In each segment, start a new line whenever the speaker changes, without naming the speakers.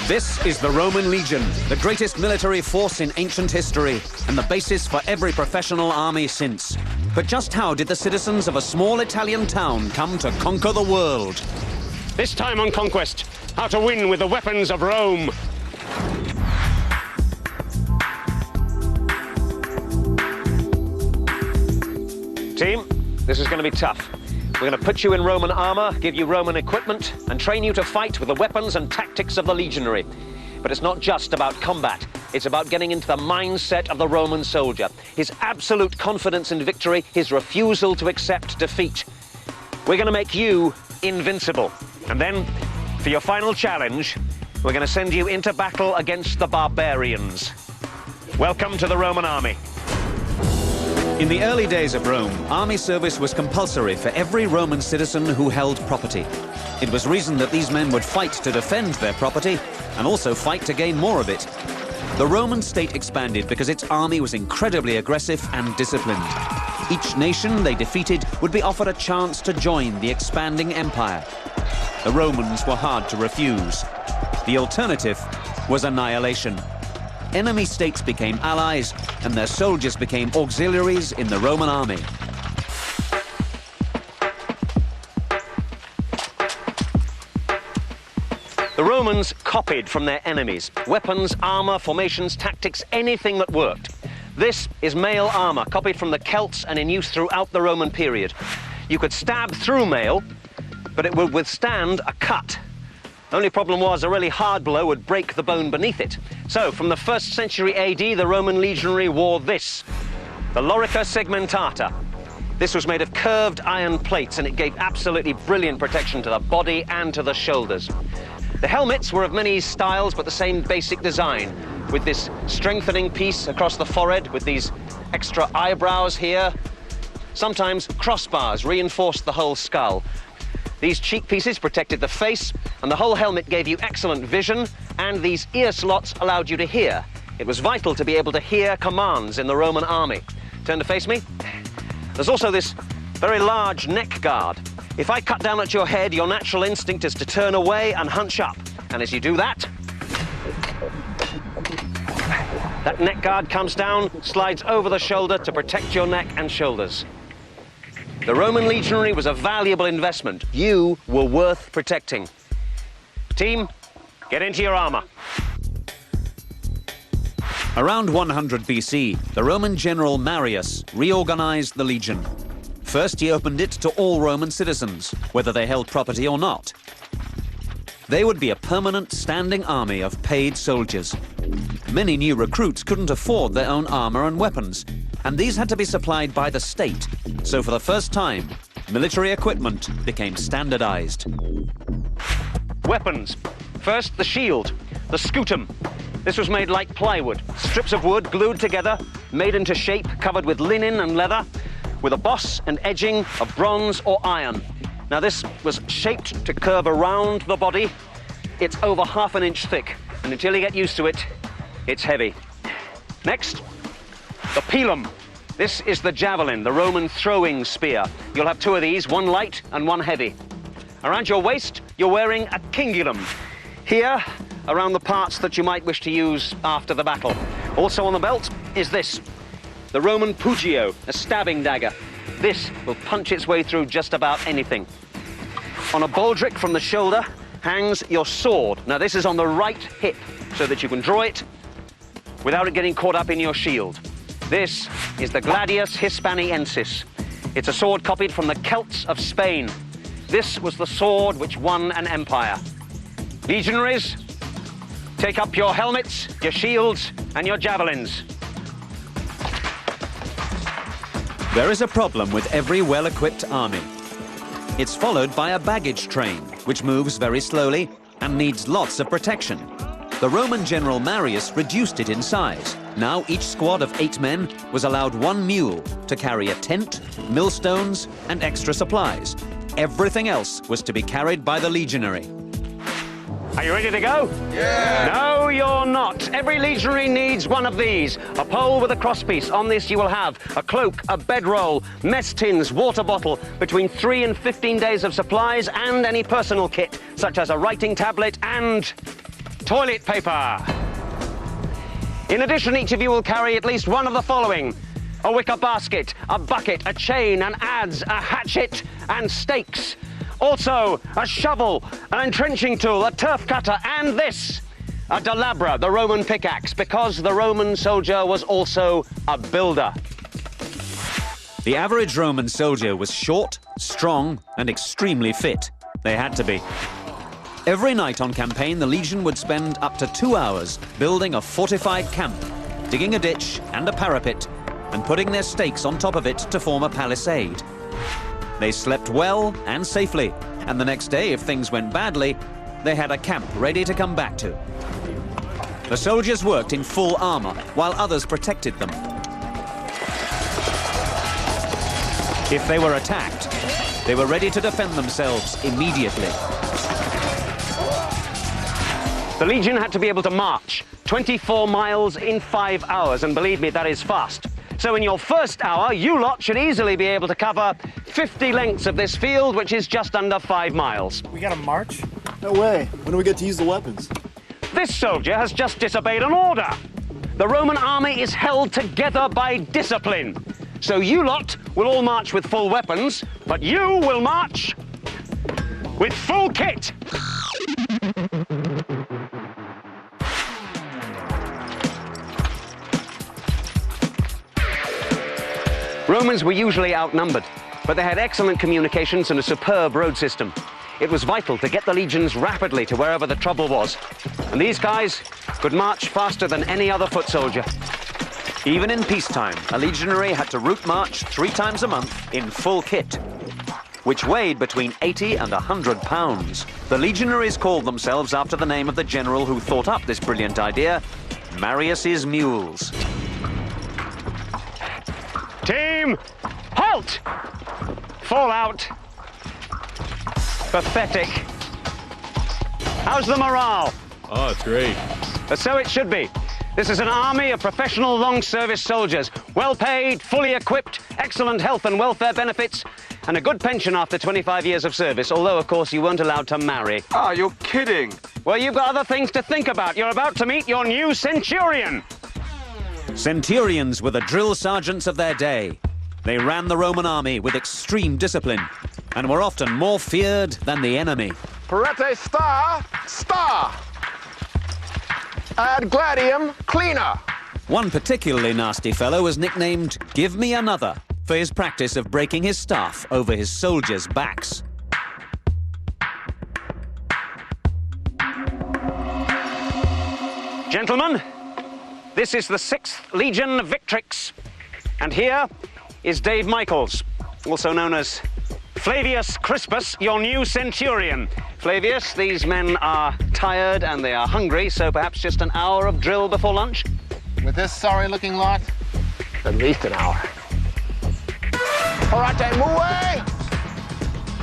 This is the Roman Legion, the greatest military force in ancient history, and the basis for every professional army since. But just how did the citizens of a small Italian town come to conquer the world?
This time on Conquest, how to win with the weapons of Rome. Team, this is going to be tough. We're going to put you in Roman armor, give you Roman equipment, and train you to fight with the weapons and tactics of the legionary. But it's not just about combat. It's about getting into the mindset of the Roman soldier. His absolute confidence in victory, his refusal to accept defeat. We're going to make you invincible. And then, for your final challenge, we're going to send you into battle against the barbarians. Welcome to the Roman army.
In the early days of Rome, army service was compulsory for every Roman citizen who held property. It was reasoned that these men would fight to defend their property and also fight to gain more of it. The Roman state expanded because its army was incredibly aggressive and disciplined. Each nation they defeated would be offered a chance to join the expanding empire. The Romans were hard to refuse. The alternative was annihilation. Enemy states became allies, and their soldiers became auxiliaries in the Roman army.
The Romans copied from their enemies. Weapons, armor, formations, tactics, anything that worked. This is mail armor, copied from the Celts and in use throughout the Roman period. You could stab through mail, but it would withstand a cut. Only problem was a really hard blow would break the bone beneath it. So, from the 1st century AD, the Roman legionary wore this, the lorica segmentata. This was made of curved iron plates, and it gave absolutely brilliant protection to the body and to the shoulders. The helmets were of many styles, but the same basic design, with this strengthening piece across the forehead, with these extra eyebrows here. Sometimes crossbars reinforced the whole skull. These cheek pieces protected the face, and the whole helmet gave you excellent vision, and these ear slots allowed you to hear. It was vital to be able to hear commands in the Roman army. Turn to face me. There's also this very large neck guard. If I cut down at your head, your natural instinct is to turn away and hunch up. And as you do that, that neck guard comes down, slides over the shoulder to protect your neck and shoulders. The Roman legionary was a valuable investment. You were worth protecting. Team, get into your armor.
Around 100 BC, the Roman general Marius reorganized the legion. First, he opened it to all Roman citizens, whether they held property or not. They would be a permanent standing army of paid soldiers. Many new recruits couldn't afford their own armor and weapons, and these had to be supplied by the state. So for the first time, military equipment became standardized.
Weapons. First, the shield, the scutum. This was made like plywood, strips of wood glued together, made into shape, covered with linen and leather, with a boss and edging of bronze or iron. Now this was shaped to curve around the body. It's over ½ an inch thick, and until you get used to it, it's heavy. Next, the pilum. This is the javelin, the Roman throwing spear. You'll have 2 of these, one light and one heavy. Around your waist, you're wearing a cingulum. Here, around the parts that you might wish to use after the battle. Also on the belt is this, the Roman pugio, a stabbing dagger. This will punch its way through just about anything. On a baldric from the shoulder hangs your sword. Now this is on the right hip, so that you can draw it without it getting caught up in your shield. This is the Gladius Hispaniensis. It's a sword copied from the Celts of Spain. This was the sword which won an empire. Legionaries, take up your helmets, your shields, and your javelins.
There is a problem with every well-equipped army. It's followed by a baggage train, which moves very slowly and needs lots of protection. The Roman general Marius reduced it in size. Now each squad of 8 men was allowed 1 mule to carry a tent, millstones, and extra supplies. Everything else was to be carried by the legionary.
Are you ready to go?
Yeah!
No, you're not. Every legionary needs one of these. A pole with a crosspiece. On this you will have a cloak, a bedroll, mess tins, water bottle, between 3 and 15 days of supplies, and any personal kit, such as a writing tablet and toilet paper. In addition, each of you will carry at least one of the following: a wicker basket, a bucket, a chain, an adze, a hatchet, and stakes. Also, a shovel, an entrenching tool, a turf cutter, and this, a delabra, the Roman pickaxe, because the Roman soldier was also a builder.
The average Roman soldier was short, strong, and extremely fit. They had to be. Every night on campaign, the Legion would spend up to 2 hours building a fortified camp, digging a ditch and a parapet, and putting their stakes on top of it to form a palisade. They slept well and safely, and the next day, if things went badly, they had a camp ready to come back to. The soldiers worked in full armor, while others protected them. If they were attacked, they were ready to defend themselves immediately.
The Legion had to be able to march 24 miles in 5 hours, and believe me, that is fast. So in your first hour, you lot should easily be able to cover 50 lengths of this field, which is just under 5 miles.
We gotta march?
No way. When do we get to use the weapons?
This soldier has just disobeyed an order. The Roman army is held together by discipline. So you lot will all march with full weapons, but you will march with full kit. Romans were usually outnumbered, but they had excellent communications and a superb road system. It was vital to get the legions rapidly to wherever the trouble was. And these guys could march faster than any other foot soldier.
Even in peacetime, a legionary had to route march 3 times a month in full kit, which weighed between 80 and 100 pounds. The legionaries called themselves after the name of the general who thought up this brilliant idea, Marius's mules.
Team, halt! Fall out. Pathetic. How's the morale?
Oh, it's great.
So it should be. This is an army of professional long-service soldiers, well paid, fully equipped, excellent health and welfare benefits, and a good pension after 25 years of service, although, of course, you weren't allowed to marry.
Ah, you're kidding.
Well, you've got other things to think about. You're about to meet your new centurion.
Centurions were the drill sergeants of their day. They ran the Roman army with extreme discipline and were often more feared than the enemy.
Parete star, star. Ad gladium, cleaner.
One particularly nasty fellow was nicknamed Give Me Another for his practice of breaking his staff over his soldiers' backs.
Gentlemen, this is the 6th Legion Victrix, and here is Dave Michaels, also known as Flavius Crispus, your new centurion. Flavius, these men are tired and they are hungry, so perhaps just an hour of drill before lunch?
With this sorry-looking lot, at least an hour. Parate mue!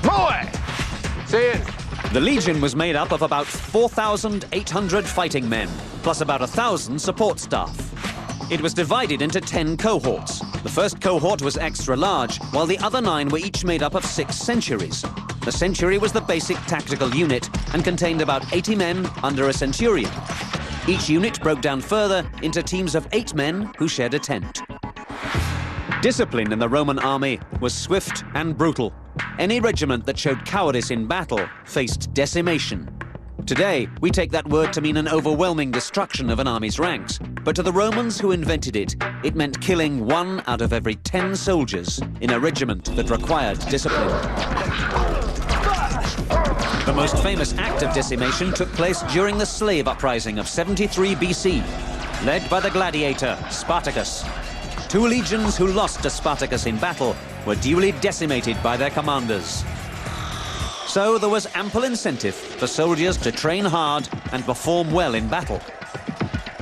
Mue! See it?
The Legion was made up of about 4,800 fighting men, plus about 1,000 support staff. It was divided into 10 cohorts. The first cohort was extra large, while the other 9 were each made up of 6 centuries. The century was the basic tactical unit and contained about 80 men under a centurion. Each unit broke down further into teams of 8 men who shared a tent. Discipline in the Roman army was swift and brutal. Any regiment that showed cowardice in battle faced decimation. Today, we take that word to mean an overwhelming destruction of an army's ranks. But to the Romans who invented it, it meant killing 1 out of every 10 soldiers in a regiment that required discipline. The most famous act of decimation took place during the slave uprising of 73 BC, led by the gladiator Spartacus. 2 legions who lost to Spartacus in battle were duly decimated by their commanders. So there was ample incentive for soldiers to train hard and perform well in battle.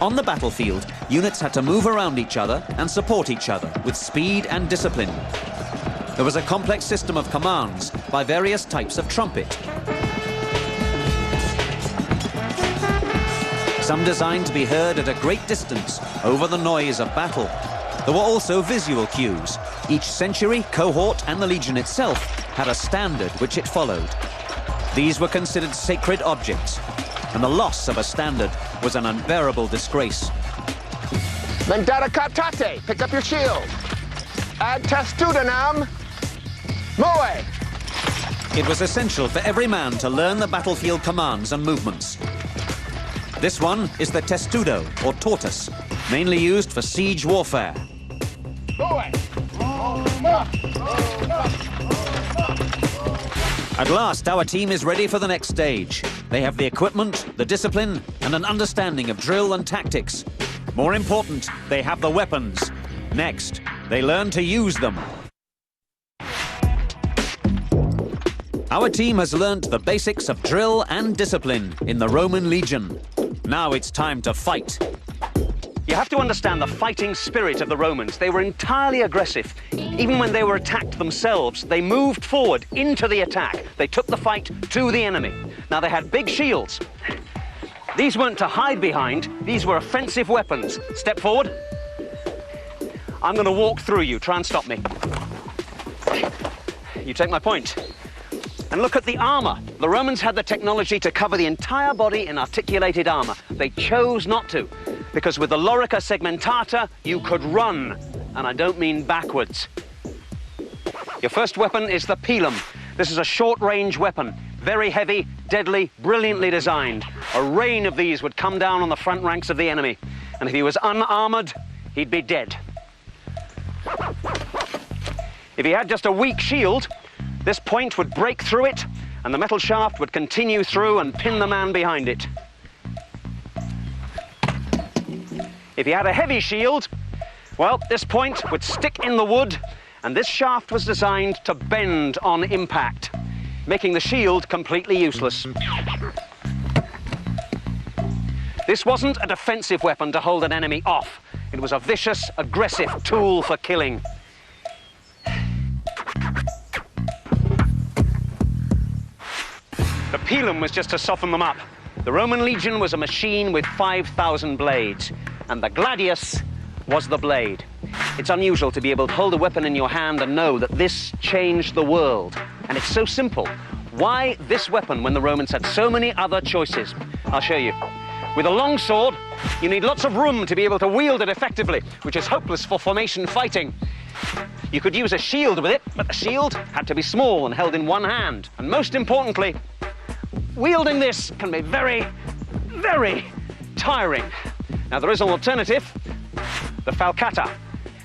On the battlefield, units had to move around each other and support each other with speed and discipline. There was a complex system of commands by various types of trumpet. Some designed to be heard at a great distance over the noise of battle. There were also visual cues. Each century, cohort, and the legion itself had a standard which it followed. These were considered sacred objects. and the loss of a standard was an unbearable disgrace.
Vendetta Catate, pick up your shield. Ad testudanam. Moe.
It was essential for every man to learn the battlefield commands and movements. This one is the testudo, or tortoise, mainly used for siege warfare.
Moe.
At last, our team is ready for the next stage. They have the equipment, the discipline, and an understanding of drill and tactics. More important, they have the weapons. Next, they learn to use them. Our team has learnt the basics of drill and discipline in the Roman legion. Now it's time to fight.
You have to understand the fighting spirit of the Romans. They were entirely aggressive. Even when they were attacked themselves, they moved forward into the attack. They took the fight to the enemy. Now, they had big shields. These weren't to hide behind. These were offensive weapons. Step forward. I'm going to walk through you. Try and stop me. You take my point. And look at the armor. The Romans had the technology to cover the entire body in articulated armor. They chose not to, because with the lorica segmentata, you could run. And I don't mean backwards. Your first weapon is the pilum. This is a short-range weapon. Very heavy, deadly, brilliantly designed. A rain of these would come down on the front ranks of the enemy. And if he was unarmored, he'd be dead. If he had just a weak shield, this point would break through it, and the metal shaft would continue through and pin the man behind it. If he had a heavy shield, well, this point would stick in the wood, and this shaft was designed to bend on impact, making the shield completely useless. This wasn't a defensive weapon to hold an enemy off. It was a vicious, aggressive tool for killing. The pilum was just to soften them up. The Roman legion was a machine with 5,000 blades, and the gladius was the blade. It's unusual to be able to hold a weapon in your hand and know that this changed the world. And it's so simple. Why this weapon when the Romans had so many other choices? I'll show you. With a long sword, you need lots of room to be able to wield it effectively, which is hopeless for formation fighting. You could use a shield with it, but the shield had to be small and held in one hand. And most importantly, wielding this can be very, very tiring. Now, there is an alternative, the falcata.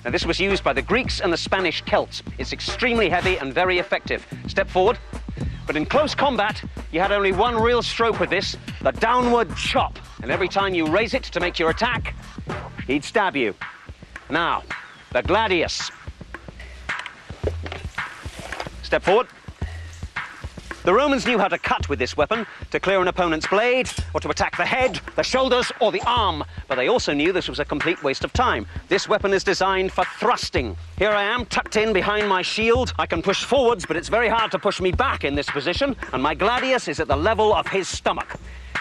Now, this was used by the Greeks and the Spanish Celts. It's extremely heavy and very effective. Step forward. But in close combat, you had only one real stroke with this, the downward chop. And every time you raise it to make your attack, he'd stab you. Now, the gladius. Step forward. The Romans knew how to cut with this weapon, to clear an opponent's blade, or to attack the head, the shoulders, or the arm. But they also knew this was a complete waste of time. This weapon is designed for thrusting. Here I am, tucked in behind my shield. I can push forwards, but it's very hard to push me back in this position, and my gladius is at the level of his stomach.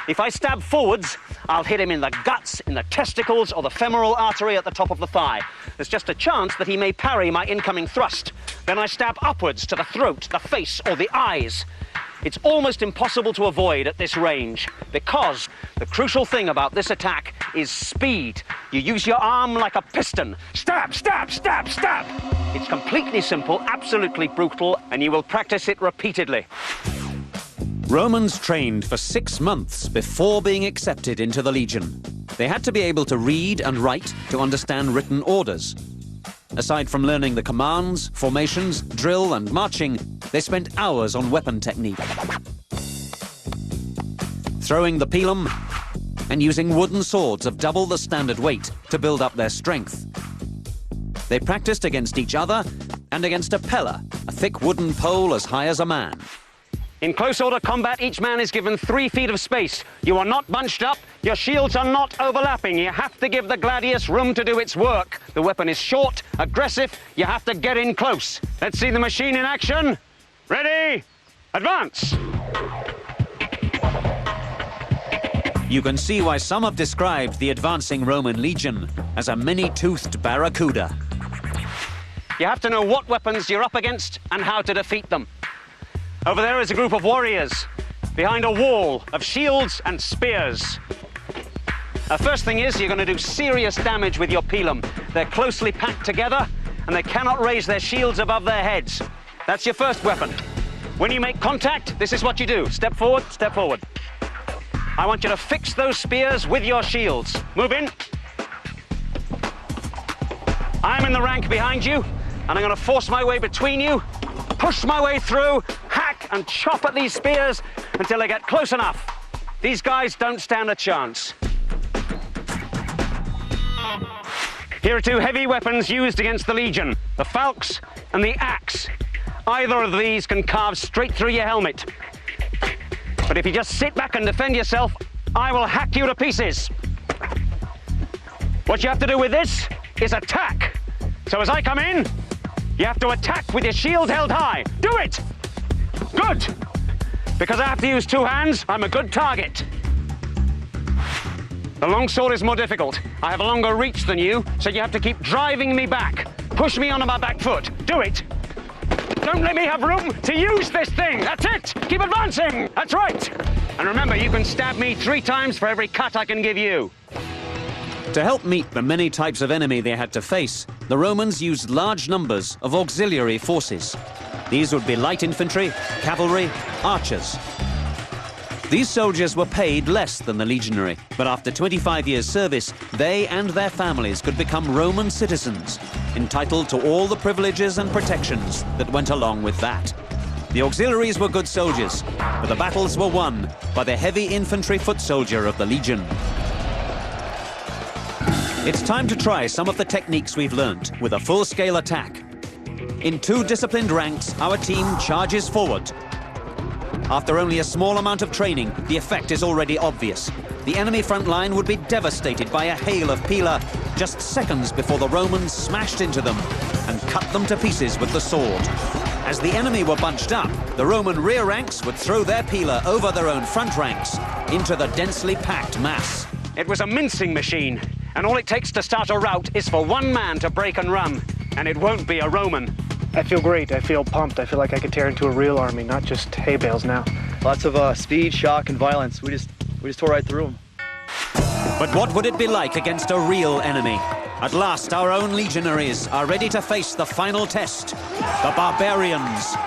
If I stab forwards, I'll hit him in the guts, in the testicles, or the femoral artery at the top of the thigh. There's just a chance that he may parry my incoming thrust. Then I stab upwards to the throat, the face, or the eyes. It's almost impossible to avoid at this range, because the crucial thing about this attack is speed. You use your arm like a piston. Stab, stab, stab, stab. It's completely simple, absolutely brutal, and you will practice it repeatedly.
Romans trained for 6 months before being accepted into the legion. They had to be able to read and write to understand written orders. Aside from learning the commands, formations, drill and marching, they spent hours on weapon technique. Throwing the pilum and using wooden swords of double the standard weight to build up their strength. They practiced against each other and against a pella, a thick wooden pole as high as a man.
In close order combat, each man is given 3 feet of space. You are not bunched up. Your shields are not overlapping. You have to give the gladius room to do its work. The weapon is short, aggressive. You have to get in close. Let's see the machine in action. Ready? Advance!
You can see why some have described the advancing Roman legion as a many-toothed barracuda.
You have to know what weapons you're up against and how to defeat them. Over there is a group of warriors. behind a wall of shields and spears. First thing is, you're going to do serious damage with your pilum. They're closely packed together, and they cannot raise their shields above their heads. That's your first weapon. When you make contact, this is what you do. Step forward, step forward. I want you to fix those spears with your shields. Move in. I'm in the rank behind you, and I'm going to force my way between you, push my way through, hack and chop at these spears until I get close enough. These guys don't stand a chance. Here are two heavy weapons used against the Legion, the falx and the axe. Either of these can carve straight through your helmet. But if you just sit back and defend yourself, I will hack you to pieces. What you have to do with this is attack. So as I come in, you have to attack with your shield held high. Do it! Good! Because I have to use two hands, I'm a good target. The longsword is more difficult. I have a longer reach than you, so you have to keep driving me back. Push me onto my back foot. Do it! Don't let me have room to use this thing. That's it! Keep advancing! That's right! And remember, you can stab me 3 times for every cut I can give you.
To help meet the many types of enemy they had to face, the Romans used large numbers of auxiliary forces. These would be light infantry, cavalry, archers. These soldiers were paid less than the legionary, but after 25 years' service, they and their families could become Roman citizens, entitled to all the privileges and protections that went along with that. The auxiliaries were good soldiers, but the battles were won by the heavy infantry foot soldier of the legion. It's time to try some of the techniques we've learnt with a full-scale attack. In 2 disciplined ranks, our team charges forward. After only a small amount of training, the effect is already obvious. The enemy front line would be devastated by a hail of pila just seconds before the Romans smashed into them and cut them to pieces with the sword. As the enemy were bunched up, the Roman rear ranks would throw their pila over their own front ranks into the densely packed mass.
It was a mincing machine, and all it takes to start a rout is for one man to break and run, and it won't be a Roman.
I feel great. I feel pumped. I feel like I could tear into a real army, not just hay bales now.
Lots of speed, shock, and violence. We just tore right through them.
But what would it be like against a real enemy? At last, our own legionaries are ready to face the final test, the barbarians.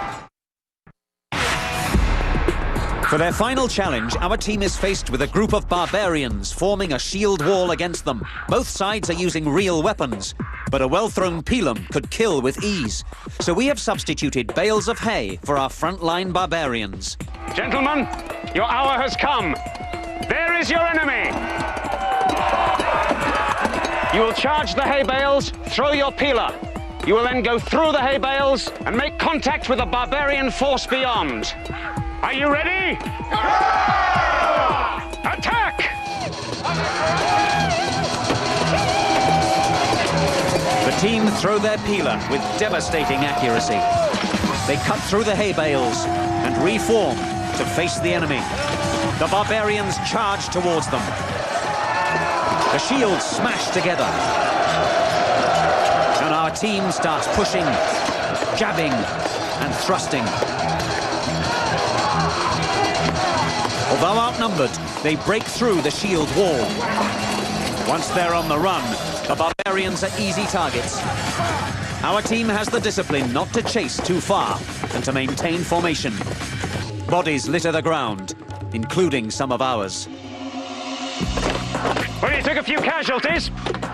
For their final challenge, our team is faced with a group of barbarians forming a shield wall against them. Both sides are using real weapons, but a well-thrown pilum could kill with ease. So we have substituted bales of hay for our frontline barbarians.
Gentlemen, your hour has come. There is your enemy. You will charge the hay bales, throw your pila. You will then go through the hay bales and make contact with the barbarian force beyond. Are you ready? Attack!
The team throw their pila with devastating accuracy. They cut through the hay bales and reform to face the enemy. The barbarians charge towards them. The shields smash together. And our team starts pushing, jabbing, and thrusting. Although outnumbered, they break through the shield wall. Once they're on the run, the barbarians are easy targets. Our team has the discipline not to chase too far and to maintain formation. Bodies litter the ground, including some of ours.
Well, you took a few casualties.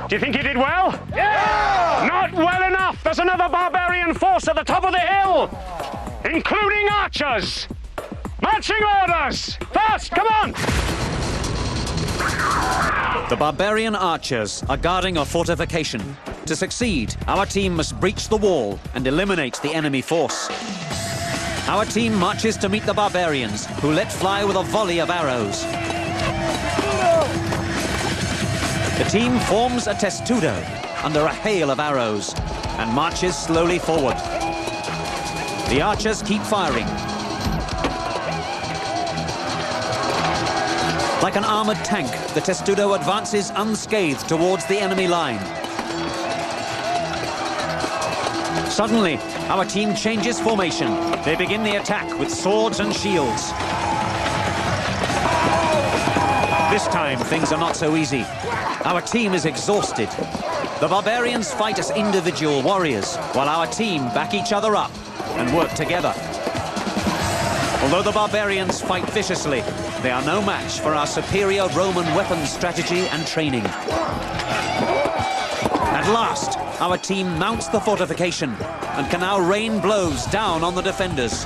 Do you think you did well? Yeah! Not well enough! There's another barbarian force at the top of the hill, including archers. Marching orders! Fast, come on!
The barbarian archers are guarding a fortification. To succeed, our team must breach the wall and eliminate the enemy force. Our team marches to meet the barbarians, who let fly with a volley of arrows. The team forms a testudo under a hail of arrows and marches slowly forward. The archers keep firing. Like an armored tank, the testudo advances unscathed towards the enemy line. Suddenly, our team changes formation. They begin the attack with swords and shields. This time, things are not so easy. Our team is exhausted. The barbarians fight as individual warriors, while our team back each other up and work together. Although the barbarians fight viciously, they are no match for our superior Roman weapons strategy and training. At last, our team mounts the fortification and can now rain blows down on the defenders.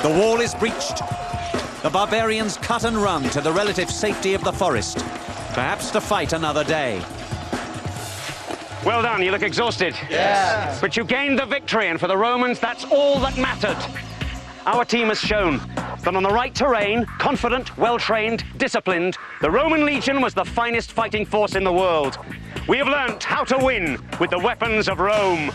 The wall is breached. The barbarians cut and run to the relative safety of the forest, perhaps to fight another day.
Well done, you look exhausted.
Yeah.
But you gained the victory, and for the Romans, that's all that mattered. Our team has shown that on the right terrain, confident, well-trained, disciplined, the Roman legion was the finest fighting force in the world. We have learnt how to win with the weapons of Rome.